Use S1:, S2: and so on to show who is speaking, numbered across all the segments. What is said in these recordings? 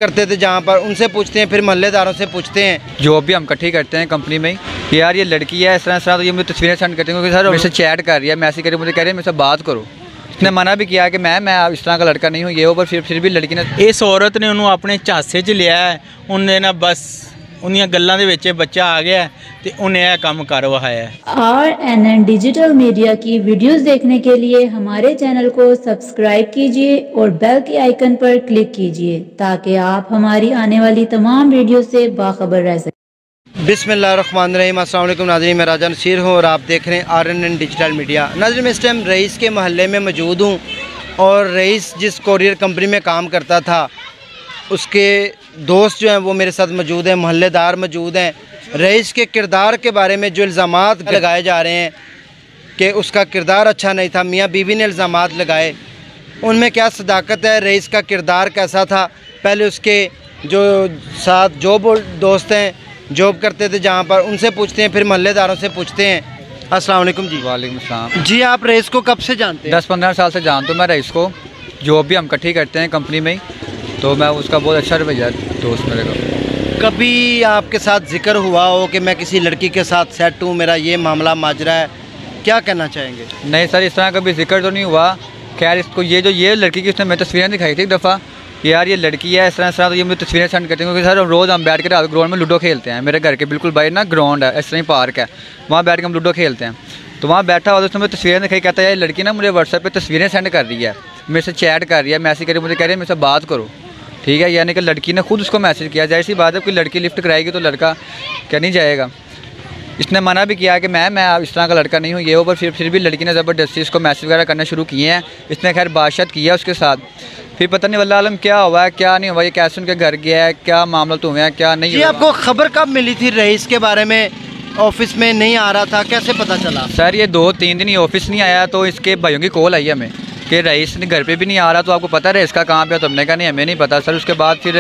S1: करते थे जहाँ पर, उनसे पूछते हैं, फिर मोहल्लेदारों से पूछते हैं।
S2: जॉब भी हम इकट्ठी करते हैं कंपनी में ही। यार ये लड़की है इस तरह तो ये मुझे तस्वीरें सेंड करते हैं, क्योंकि सर मेरे से चैट कर रही है, मैसेज कर रही है, मुझे कह रही है मेरे से बात करो। उसने मना भी किया कि मैं इस तरह का लड़का नहीं हूँ ये हो, पर फिर भी लड़की ने
S3: इस औरत ने उन्होंने अपने झांसे 'ਚ लिया है। उन्हें ना बस उन्हीं गल्लां दे विच बच्चा आ गया तो उन्हें यह काम कर वहाया है।
S4: RNN डिजिटल मीडिया की वीडियोस देखने के लिए हमारे चैनल को सब्सक्राइब कीजिए और बेल के आइकन पर क्लिक कीजिए ताकि आप हमारी आने वाली तमाम वीडियो से बाखबर रह सकें।
S1: बिस्मिल्लाहिर्रहमानिर्रहीम। अस्सलाम वालेकुम नाज़रीन, मैं राजा नसीर हूँ और आप देख रहे हैं RNN डिजिटल मीडिया। नाज़रीन, मैं इस टाइम रईस के महल्ले में मौजूद हूँ और रईस जिस कोरियर कंपनी में काम करता था उसके दोस्त जो हैं वो मेरे साथ मौजूद हैं, मोहल्लेदार मौजूद हैं। रईस के किरदार के बारे में जो इल्ज़ामात लगाए जा रहे हैं कि उसका किरदार अच्छा नहीं था, मियाँ बीवी ने इल्ज़ामात लगाए, उनमें क्या सदाकत है, रईस का किरदार कैसा था। पहले उसके जो साथ जॉब दोस्त हैं, जॉब करते थे जहाँ पर, उनसे पूछते हैं, फिर मोहल्लेदारों से पूछते हैं। अस्सलाम वालेकुम जी।
S2: वालेकुम अस्सलाम
S1: जी। आप रईस को कब से जानते हैं?
S2: 10-15 साल से जानता हूँ मैं रईस को। जॉब भी हम इकट्ठी करते हैं कंपनी में ही, तो मैं उसका बहुत अच्छा रवैया दोस्त मेरे का।
S1: कभी आपके साथ जिक्र हुआ हो कि मैं किसी लड़की के साथ सेट हूँ, मेरा ये मामला माजरा है, क्या कहना चाहेंगे?
S2: नहीं सर, इस तरह कभी जिक्र तो नहीं हुआ। खैर इसको ये लड़की की उसने मैं तस्वीरें दिखाई थी एक दफ़ा, यार ये लड़की है इस तरह तो ये मुझे तस्वीरें सेंड करती हैं, क्योंकि सर रोज़ हम बैठ कर ग्राउंड में लूडो खेलते हैं। मेरे घर के बिल्कुल बाहर ना ग्राउंड है, इस तरह ही पार्क है, वहाँ बैठ कर हम लूडो खेलते हैं। तो वहाँ बैठा हुआ उसने मुझे तस्वीरें दिखाई, कहता है ये लड़की ना मुझे व्हाट्सएप पे तस्वीरें सेंड कर रही है, मेरे से चैट कर रही है, मैसेज कर रही है, मुझे कह रही है मेरे से बात करो। ठीक है, यानी कि लड़की ने खुद उसको मैसेज किया। जाहिर सी बात है, कोई लड़की लिफ्ट कराएगी तो लड़का क्या नहीं जाएगा। इसने मना भी किया कि मैं इस तरह का लड़का नहीं हूँ ये हो, पर फिर भी लड़की ने ज़बरदस्ती इसको मैसेज वगैरह करना शुरू किए हैं। इसने खैर बातचीत किया उसके साथ, फिर पता नहीं वल्लाह आलम क्या हुआ है क्या नहीं हुआ, ये कैसे उनके घर गया है, क्या मामला तो हुए हैं क्या नहीं।
S1: जी, आपको खबर कब मिली थी रईस के बारे में? ऑफिस में नहीं आ रहा था, कैसे पता चला?
S2: सर ये 2-3 दिन ही ऑफिस नहीं आया, तो इसके भाइयों की कॉल आई हमें कि रईस घर पे भी नहीं आ रहा, तो आपको पता है इसका कहाँ पे है? तो हमने कहा नहीं हमें नहीं पता सर। उसके बाद फिर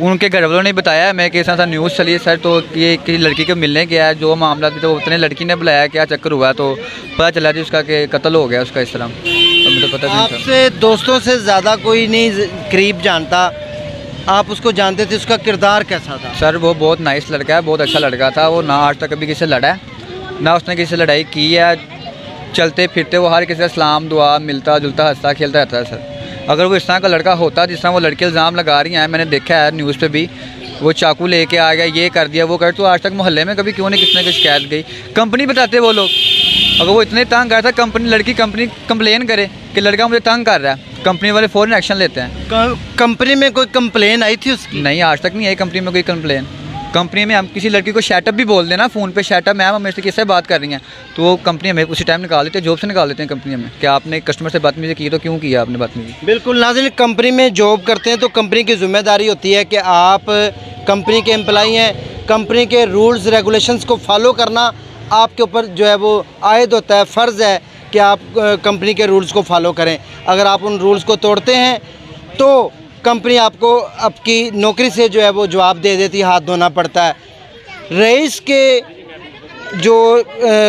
S2: उनके घर वालों ने बताया हमें कि ऐसा न्यूज़ चली है सर, तो ये किसी लड़की को मिलने गया है, जो मामला थी तो उतने लड़की ने बुलाया, क्या चक्कर हुआ, तो पता चला जी उसका कि कत्ल हो गया उसका। इस तरह मुझे पता नहीं।
S1: आपसे दोस्तों से ज़्यादा कोई नहीं करीब जानता, आप उसको जानते थे, उसका किरदार कैसा था?
S2: सर वो बहुत नाइस लड़का है, बहुत अच्छा लड़का था। वो ना आज तक कभी किसी से लड़ा है, ना उसने किसी से लड़ाई की है। चलते फिरते वो हर किसी का सलाम दुआ, मिलता जुलता हंसता खेलता रहता है सर। अगर वो इस तरह का लड़का होता जिस तरह वो लड़के इल्ज़ाम लगा रही हैं, मैंने देखा है न्यूज़ पे भी, वो चाकू लेके आ गया, ये कर दिया वो कर, तो आज तक मोहल्ले में कभी क्यों नहीं किसी ने की शिकायत गई? कंपनी बताते वो लोग, अगर वो इतने तंग कर था कंपनी कंप्लेन करे कि लड़का मुझे तंग कर रहा है, कंपनी वाले फ़ौरन एक्शन लेते हैं।
S1: कंपनी में कोई कंप्लेन आई थी उसकी?
S2: नहीं, आज तक नहीं आई कंपनी में कोई कंप्लेन। कंपनी में हम किसी लड़की को शटअप भी बोल देना फ़ोन पे, शटअप मैम मेरे से किससे बात कर रही हैं, तो वो कंपनी हमें उसी टाइम निकाल देते हैं, जॉब से निकाल देते हैं कंपनी में। क्या आपने कस्टमर से बदतमीजी की तो क्यों किया आपने बदतमीजी?
S1: बिल्कुल नाज़रीन, कंपनी में जॉब करते हैं तो कंपनी की जिम्मेदारी होती है कि आप कंपनी के एम्प्लॉई हैं, कंपनी के रूल्स रेगुलेशंस को फॉलो करना आपके ऊपर जो है वो आयद होता है, फ़र्ज़ है कि आप कंपनी के रूल्स को फॉलो करें। अगर आप उन रूल्स को तोड़ते हैं तो कंपनी आपको आपकी नौकरी से जो है वो जवाब दे देती है, हाथ धोना पड़ता है। रईस के जो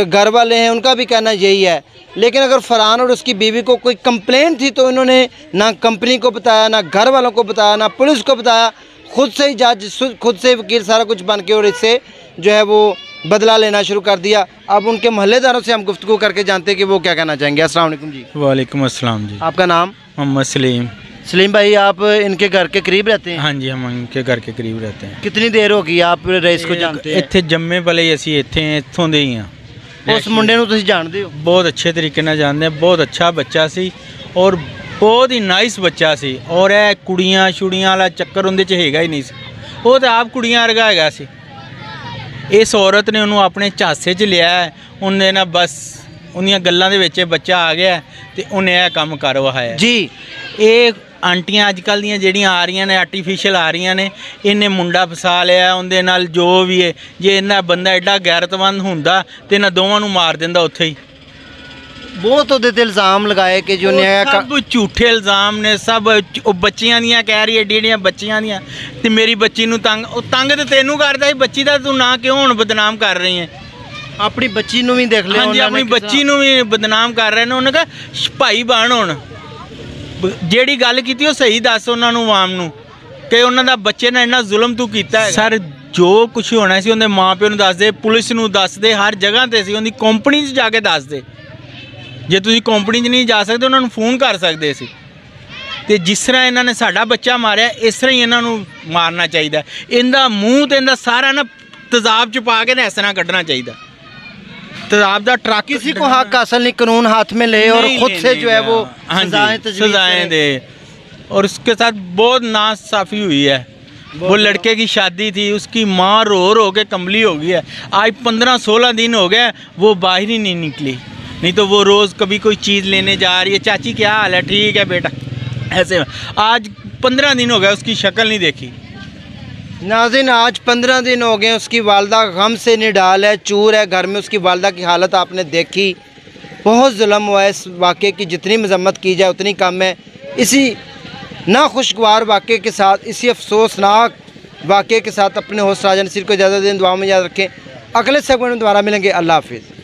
S1: घर वाले हैं उनका भी कहना यही है, लेकिन अगर फरहान और उसकी बीवी को कोई कंप्लेंट थी तो इन्होंने ना कंपनी को बताया, ना घर वालों को बताया, ना पुलिस को बताया, खुद से ही जज, खुद से वकील सारा कुछ बन के और इससे जो है वो बदला लेना शुरू कर दिया। अब उनके मोहल्लेदारों से हम गुफ्तगू करके जानते हैं कि वो क्या कहना चाहेंगे। अस्सलाम वालेकुम जी।
S3: वालेकुम अस्सलाम जी।
S1: आपका नाम?
S3: मोहम्मद सलीम।
S1: सलीम भाई, आप इनके घर के करीब रहते हैं?
S3: हाँ जी, हम इनके घर के करीब रहते हैं।
S1: कितनी देर होगी आप रईस को जानते हैं?
S3: ਇੱਥੇ ਜੰਮੇ ਪਲੇ ਅਸੀਂ ਇੱਥੋਂ ਦੇ ਹੀ ਹਾਂ।
S1: ਉਸ ਮੁੰਡੇ ਨੂੰ ਤੁਸੀਂ ਜਾਣਦੇ ਹੋ?
S3: ਬਹੁਤ ਅੱਛੇ ਤਰੀਕੇ ਨਾਲ ਜਾਣਦੇ ਹਾਂ, ਬਹੁਤ ਅੱਛਾ ਬੱਚਾ ਸੀ ਔਰ ਬਹੁਤ ਹੀ ਨਾਈਸ ਬੱਚਾ ਸੀ, ਔਰ ਇਹ ਕੁੜੀਆਂ ਛੁੜੀਆਂ ਵਾਲਾ ਚੱਕਰ ਉਹਦੇ 'ਚ ਹੈਗਾ ਹੀ ਨਹੀਂ ਸੀ, ਉਹ ਤਾਂ ਆਪ ਕੁੜੀਆਂ ਵਰਗਾ ਹੈਗਾ ਸੀ। ਇਸ ਔਰਤ ਨੇ ਉਹਨੂੰ ਆਪਣੇ ਝਾਂਸੇ 'ਚ ਲਿਆ, ਉਹਨੇ ਨਾ ਬਸ ਉਹਦੀਆਂ ਗੱਲਾਂ ਦੇ ਵਿੱਚ ਬੱਚਾ ਆ ਗਿਆ ਤੇ ਉਹਨੇ ਇਹ ਕੰਮ ਕਰ ਵਹਾਇਆ
S1: ਜੀ।
S3: ਇਹ ਆਂਟੀਆਂ ਅੱਜ ਕੱਲ੍ਹ ਦੀਆਂ ਜਿਹੜੀਆਂ ਆ ਰਹੀਆਂ ਨੇ ਆਰਟੀਫਿਸ਼ਲ ਆ ਰਹੀਆਂ ਨੇ, ਇਹਨੇ ਮੁੰਡਾ ਫਸਾ ਲਿਆ ਉਹਦੇ ਨਾਲ, ਜੋ ਵੀ ਹੈ। ਜੇ ਇਹਨਾਂ ਬੰਦਾ ਐਡਾ ਗੈਰਤਮੰਦ ਹੁੰਦਾ ਤੇ ਇਹਨਾਂ ਦੋਵਾਂ ਨੂੰ ਮਾਰ ਦਿੰਦਾ ਉੱਥੇ ਹੀ।
S1: ਬਹੁਤ ਉਹਦੇ ਤੇ ਇਲਜ਼ਾਮ ਲਗਾਏ ਕਿ ਜੋ ਨਿਆਂ
S3: ਸਭ ਝੂਠੇ ਇਲਜ਼ਾਮ ਨੇ, ਸਭ ਉਹ ਬੱਚੀਆਂ ਦੀਆਂ ਕਹਿ ਰਹੀ ਐਡੀ ਐਡੀਆਂ ਬੱਚੀਆਂ ਦੀਆਂ, ਤੇ ਮੇਰੀ ਬੱਚੀ ਨੂੰ ਤੰਗ ਤੇ ਤੈਨੂੰ ਕਰਦਾ ਸੀ, ਬੱਚੀ ਦਾ ਤੂੰ ਨਾਂ ਕਿਉਂ ਹੁਣ ਬਦਨਾਮ ਕਰ ਰਹੀ ਹੈ?
S1: ਆਪਣੀ ਬੱਚੀ ਨੂੰ ਵੀ ਦੇਖ ਲਿਆ।
S3: ਹਾਂਜੀ, ਆਪਣੀ ਬੱਚੀ ਨੂੰ ਵੀ ਬਦਨਾਮ ਕਰ ਰਹੇ ਨੇ। ਉਹਨੇ ਕਿਹਾ ਭਾਈ ਬਣ, ਹੁਣ ਜਿਹੜੀ ਗੱਲ ਕੀਤੀ ਉਹ ਸਹੀ ਦੱਸ ਉਹਨਾਂ ਨੂੰ, ਆਵਾਮ ਨੂੰ। ਕਿ ਉਹਨਾਂ ਦਾ ਬੱਚੇ ਨੇ ਇੰਨਾ ਜ਼ੁਲਮ ਤੂੰ ਕੀਤਾ ਹੈ ਸਰ। ਜੋ ਕੁਛ ਹੋਣਾ ਸੀ ਉਹਦੇ ਮਾਂ ਪਿਓ ਨੂੰ ਦੱਸਦੇ, ਪੁਲਿਸ ਨੂੰ ਦੱਸਦੇ, ਹਰ ਜਗ੍ਹਾ ਤੇ ਸੀ, ਉਹਦੀ ਕੰਪਨੀ 'ਚ ਜਾ ਕੇ ਦੱਸਦੇ। ਜੇ ਤੁਸੀਂ ਕੰਪਨੀ 'ਚ ਨਹੀਂ ਜਾ ਸਕਦੇ ਉਹਨਾਂ ਨੂੰ ਫੋਨ ਕਰ ਸਕਦੇ ਸੀ। ਤੇ ਜਿਸ ਤਰ੍ਹਾਂ ਇਹਨਾਂ ਨੇ ਸਾਡਾ ਬੱਚਾ ਮਾਰਿਆ ਇਸ ਤਰ੍ਹਾਂ ਹੀ ਇਹਨਾਂ ਨੂੰ ਮਾਰਨਾ ਚਾਹੀਦਾ। ਇਹਦਾ ਮੂੰਹ ਤੇ ਇਹਦਾ ਸਾਰਾ ਨਾ तेजाब च पा के ना इस तरह कटना चाहिए। तेजाब का ट्रक
S1: किसी को हक हासिल नहीं, कानून हाथ में ले और खुद से जो है वो
S3: सजाएं दे। और उसके साथ बहुत नाइंसाफ़ी हुई है। वो लड़के की शादी थी, उसकी माँ रो के कमली हो गई है। आज 15-16 दिन हो गए वो बाहर ही नहीं निकली, नहीं तो वो रोज़ कभी कोई चीज़ लेने जा रही है, चाची क्या हाल है, ठीक है बेटा, ऐसे। आज 15 दिन हो गए उसकी शक्ल नहीं देखी।
S1: नाज़रीन आज 15 दिन हो गए, उसकी वालदा गम से निडाल है, चूर है घर में। उसकी वालदा की हालत आपने देखी, बहुत जुल्म हुआ है। इस वाक़े की जितनी मजम्मत की जाए उतनी कम है। इसी नाखुशगवार वाक़े के साथ, इसी अफसोसनाक वाक़े के साथ अपने होस्ट राजा नसीर को इजाज़त दें। दुआ में याद रखें। अगले सेगमेंट में दोबारा मिलेंगे। अल्लाह हाफिज़।